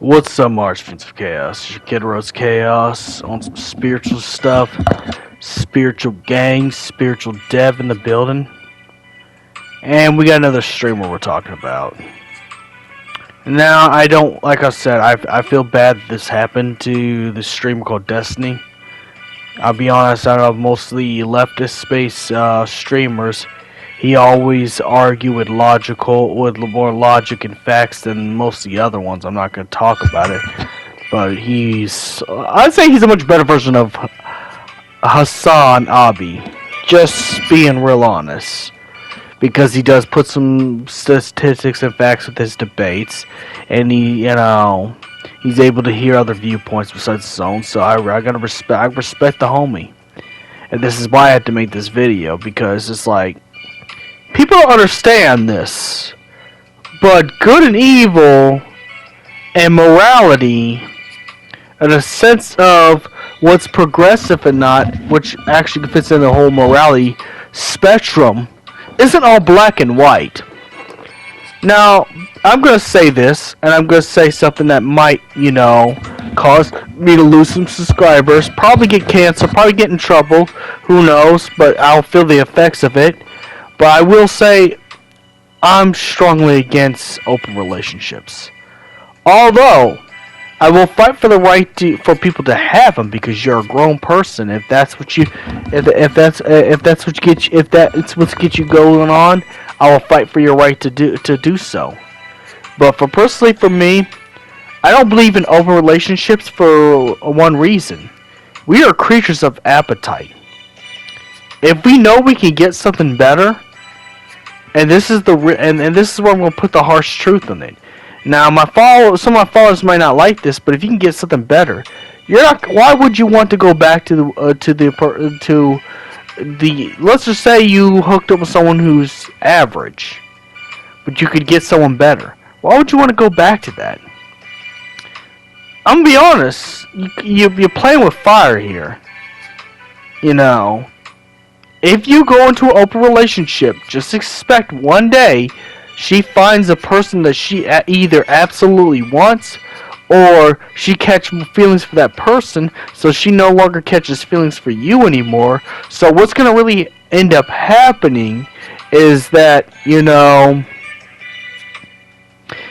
What's up, Martians of Chaos? Your Kid Rose Chaos on some spiritual stuff, spiritual gang, spiritual dev in the building, and we got another streamer we're talking about. Now, I don't, like I said, I feel bad that this happened to the streamer called Destiny. I'll be honest, out of mostly leftist space streamers, he always argue with more logic and facts than most of the other ones. I'm not going to talk about it, but I'd say he's a much better version of Hassan Abi. Just being real honest, because he does put some statistics and facts with his debates, and he's able to hear other viewpoints besides his own. So I respect the homie, and this is why I had to make this video, because it's like, people don't understand this, but good and evil and morality and a sense of what's progressive and not, which actually fits in the whole morality spectrum, isn't all black and white. Now, I'm going to say this, and I'm going to say something that might, cause me to lose some subscribers, probably get canceled, probably get in trouble, who knows, but I'll feel the effects of it. But I will say, I'm strongly against open relationships. Although, I will fight for the right for people to have them, because you're a grown person. If that's what gets you going on, I will fight for your right to do so. But for me, I don't believe in open relationships for one reason. We are creatures of appetite. If we know we can get something better, and this is where I'm going to put the harsh truth on it. Now, some of my followers might not like this, but if you can get something better, why would you want to go back to the let's just say you hooked up with someone who's average, but you could get someone better. Why would you want to go back to that? I'm gonna be honest, you're playing with fire here. If you go into an open relationship, just expect one day she finds a person that she either absolutely wants, or she catches feelings for that person, so she no longer catches feelings for you anymore. So what's going to really end up happening is that,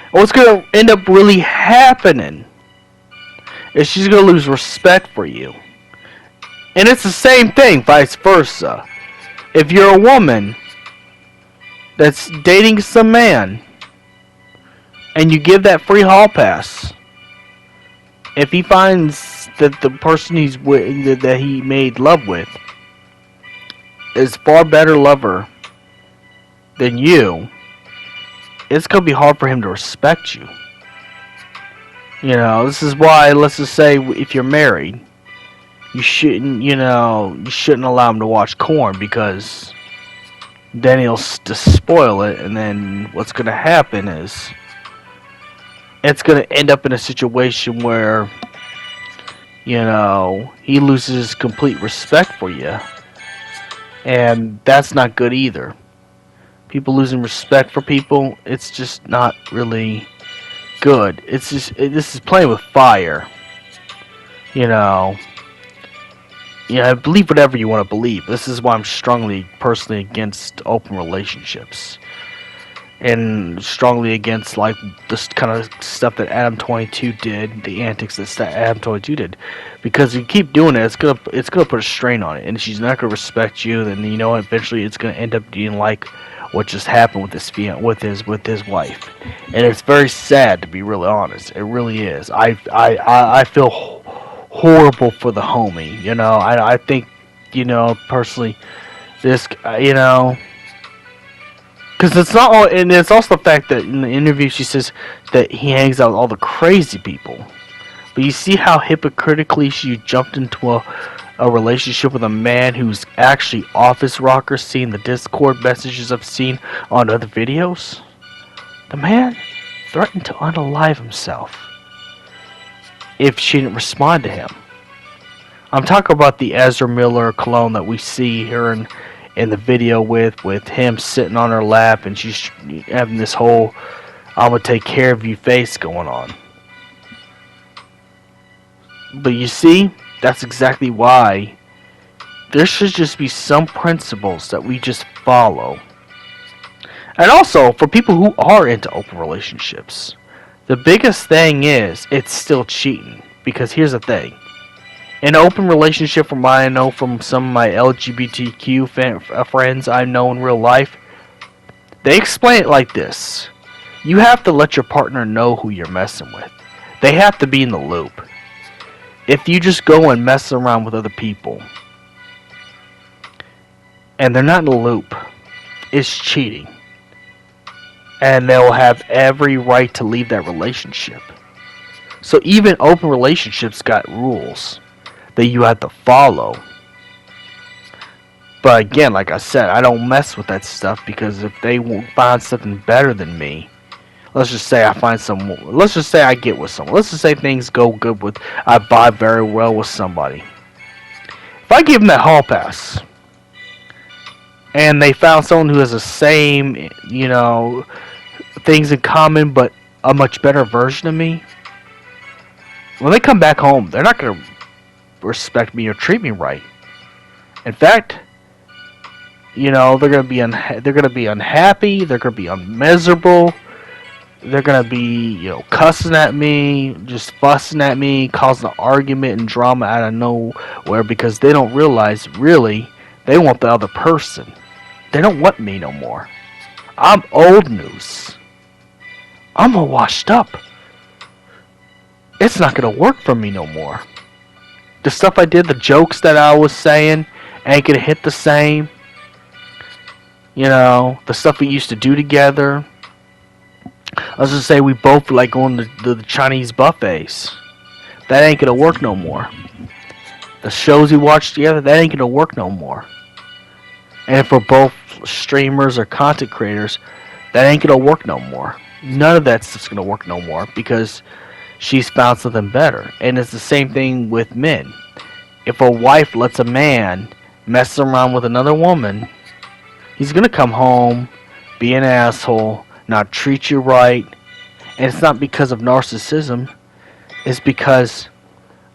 what's going to end up really happening is she's going to lose respect for you. And it's the same thing, vice versa. If you're a woman that's dating some man, and you give that free hall pass, if he finds that the person that he made love with is far better lover than you, it's going to be hard for him to respect you. This is why, let's just say, if you're married, you shouldn't allow him to watch corn, because then he'll just spoil it, and then what's going to happen is it's going to end up in a situation where, he loses complete respect for you, and that's not good either. People losing respect for people, it's just not really good. This is playing with fire. I believe whatever you want to believe. This is why I'm personally against open relationships. And strongly against, like, this kind of stuff that Adam22 did, the antics that Adam22 did. Because if you keep doing it, it's gonna put a strain on it. And if she's not gonna respect you, then eventually it's gonna end up being like what just happened with his wife. And it's very sad, to be really honest. It really is. I feel horrible for the homie. I think, personally, this, because it's not all, and it's also the fact that in the interview she says that he hangs out with all the crazy people. But you see how hypocritically she jumped into a relationship with a man who's actually office rocker, seeing the Discord messages I've seen on other videos? The man threatened to unalive himself if she didn't respond to him. I'm talking about the Ezra Miller clone that we see here in the video with him sitting on her lap, and she's having this whole "I'm gonna take care of you" face going on. But you see, that's exactly why there should just be some principles that we just follow. And also, for people who are into open relationships, the biggest thing is it's still cheating. Because here's the thing. In an open relationship, from what I know from some of my LGBTQ friends I know in real life, they explain it like this. You have to let your partner know who you're messing with. They have to be in the loop. If you just go and mess around with other people, and they're not in the loop, it's cheating. And they'll have every right to leave that relationship. So even open relationships got rules that you have to follow. But again, like I said, I don't mess with that stuff because if they won't find something better than me, let's just say let's just say I get with someone. Let's just say things go good I vibe very well with somebody. If I give them that hall pass, and they found someone who has the same, things in common, but a much better version of me, when they come back home, they're not going to respect me or treat me right. In fact, they're going to be unhappy. They're going to be miserable. They're going to be, cussing at me, just fussing at me, causing an argument and drama out of nowhere because they don't realize, really, they want the other person. They don't want me no more. I'm old news. I'm all washed up. It's not going to work for me no more. The stuff I did, the jokes that I was saying, ain't going to hit the same. The stuff we used to do together. Let's just say we both like going to the Chinese buffets. That ain't going to work no more. The shows we watch together, that ain't going to work no more. And if we're both streamers or content creators, that ain't going to work no more. None of that stuff's going to work no more because she's found something better. And it's the same thing with men. If a wife lets a man mess around with another woman, he's going to come home, be an asshole, not treat you right. And it's not because of narcissism. It's because,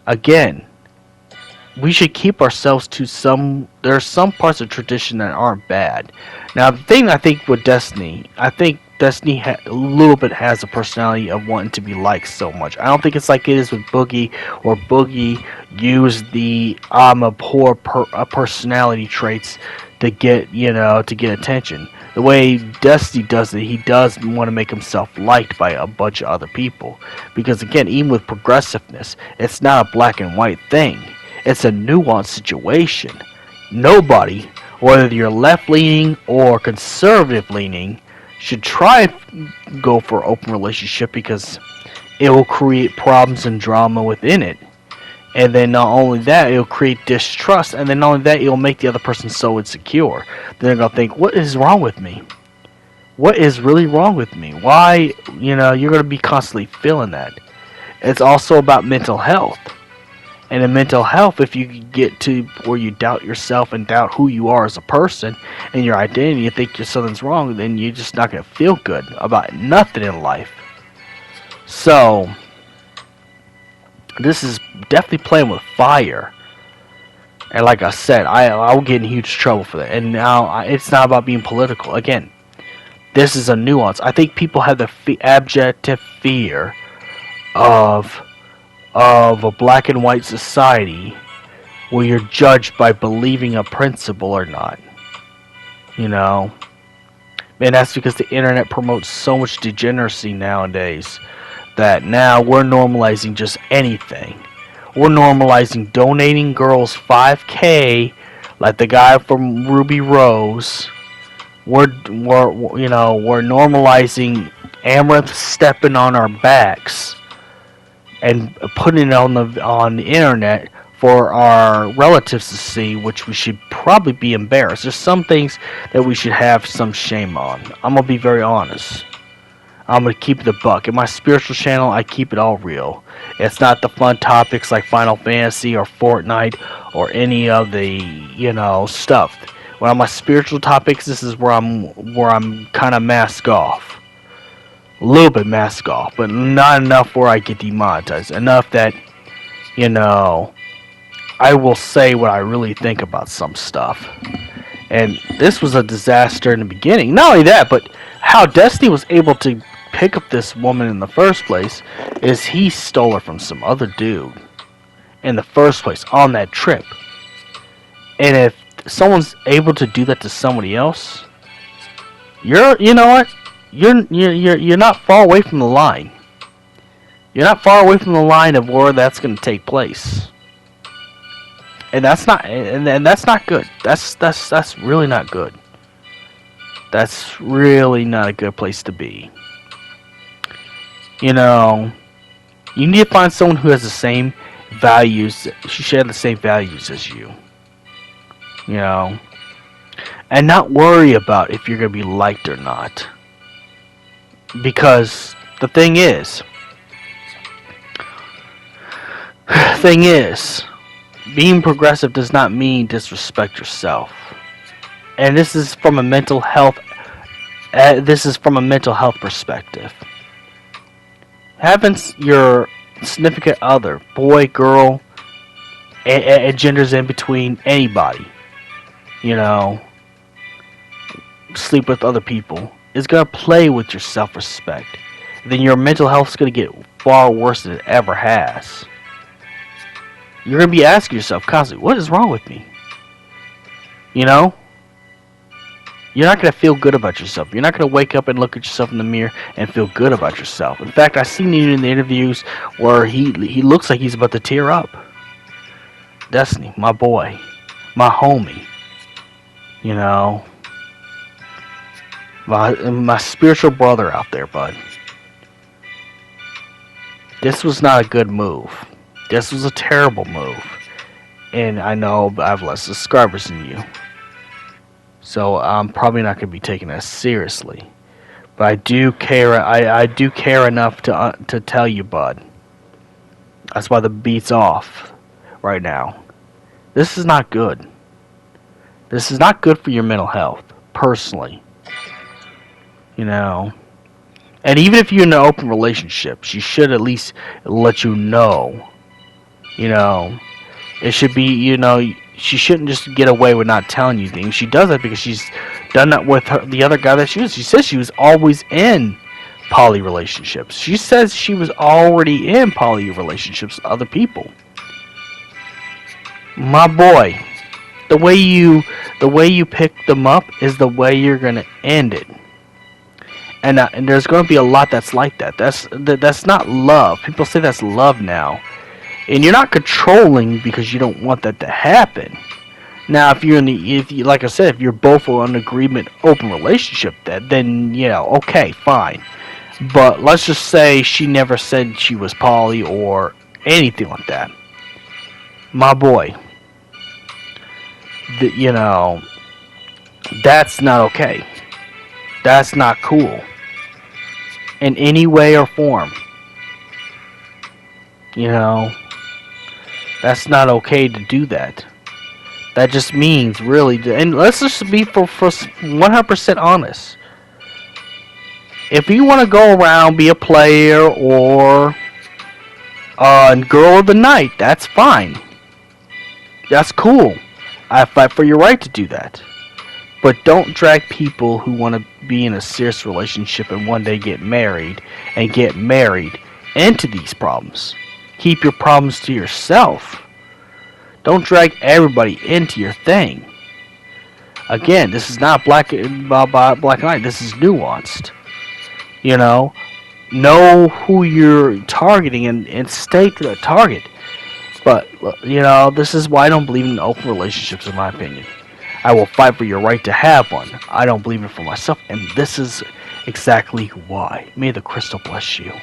again, we should keep ourselves to there are some parts of tradition that aren't bad. Now, the thing I think with Destiny, Destiny a little bit has a personality of wanting to be liked so much. I don't think it's like it is with Boogie, or Boogie used the I'm a poor personality traits to get attention. The way Destiny does it, he does want to make himself liked by a bunch of other people. Because again, even with progressiveness, it's not a black and white thing. It's a nuanced situation. Nobody, whether you're left-leaning or conservative-leaning, should try to go for an open relationship because it will create problems and drama within it. And then not only that, it'll create distrust. And then not only that, it'll make the other person so insecure. They're going to think, what is wrong with me? What is really wrong with me? Why, you're going to be constantly feeling that. It's also about mental health. And in mental health, if you get to where you doubt yourself and doubt who you are as a person and your identity, you think something's wrong, then you're just not going to feel good about nothing in life. So, this is definitely playing with fire. And like I said, I'll get in huge trouble for that. And now, it's not about being political. Again, this is a nuance. I think people have the abject fear of a black and white society where you're judged by believing a principle or not. And that's because the internet promotes so much degeneracy nowadays that now we're normalizing just anything. We're normalizing donating girls $5,000 like the guy from Ruby Rose. We're normalizing Amaranth stepping on our backs and putting it on the internet for our relatives to see, which we should probably be embarrassed. There's some things that we should have some shame on. I'm gonna be very honest. I'm gonna keep the buck. In my spiritual channel, I keep it all real. It's not the fun topics like Final Fantasy or Fortnite or any of the stuff. When on my spiritual topics, this is where I'm kind of mask off. A little bit mask off, but not enough where I get demonetized. Enough that, you know, I will say what I really think about some stuff. And this was a disaster in the beginning. Not only that, but how Destiny was able to pick up this woman in the first place is he stole her from some other dude in the first place on that trip. And if someone's able to do that to somebody else, you know what? You're not far away from the line. You're not far away from the line of where that's going to take place. And that's not good. That's really not good. That's really not a good place to be. You know, you need to find someone who has the same values. She share the same values as you. You know, and not worry about if you're gonna be liked or not. Because the thing is, being progressive does not mean disrespect yourself. And this is from a mental health. Perspective. Having your significant other, boy, girl, and genders in between, anybody, you know, sleep with other people, is gonna play with your self-respect. Then your mental health is gonna get far worse than it ever has. You're going to be asking yourself constantly, what is wrong with me? You know? You're not going to feel good about yourself. You're not going to wake up and look at yourself in the mirror and feel good about yourself. In fact, I've seen you in the interviews where he looks like he's about to tear up. Destiny, my boy, my homie. You know? My spiritual brother out there, bud. This was not a good move. This was a terrible move. And I know I have less subscribers than you. So I'm probably not going to be taking that seriously. But I do care. I do care enough to tell you, bud. That's why the beat's off right now. This is not good. This is not good for your mental health, personally. You know. And even if you're in an open relationship, she should at least let you know. You know, it should be, you know, she shouldn't just get away with not telling you things. She does that because she's done that with the other guy that she was. She says she was always in poly relationships. She says she was already in poly relationships with other people. My boy, the way you pick them up is the way you're gonna end it. And there's gonna be a lot that's like that. That's not love. People say that's love now. And you're not controlling because you don't want that to happen. Now, if like I said, if you're both on an agreement, open relationship, then yeah, okay, fine. But let's just say she never said she was poly or anything like that. My boy, you know, that's not okay. That's not cool. In any way or form. You know. That's not okay to do that. That just means, really, and let's just be for 100% honest. If you want to go around, be a player, or girl of the night, that's fine. That's cool. I fight for your right to do that. But don't drag people who want to be in a serious relationship and one day get married into these problems. Keep your problems to yourself. Don't drag everybody into your thing. Again, this is not black and white. This is nuanced. You know who you're targeting and stay to that target. But, you know, this is why I don't believe in open relationships, in my opinion. I will fight for your right to have one. I don't believe it for myself, and this is exactly why. May the crystal bless you.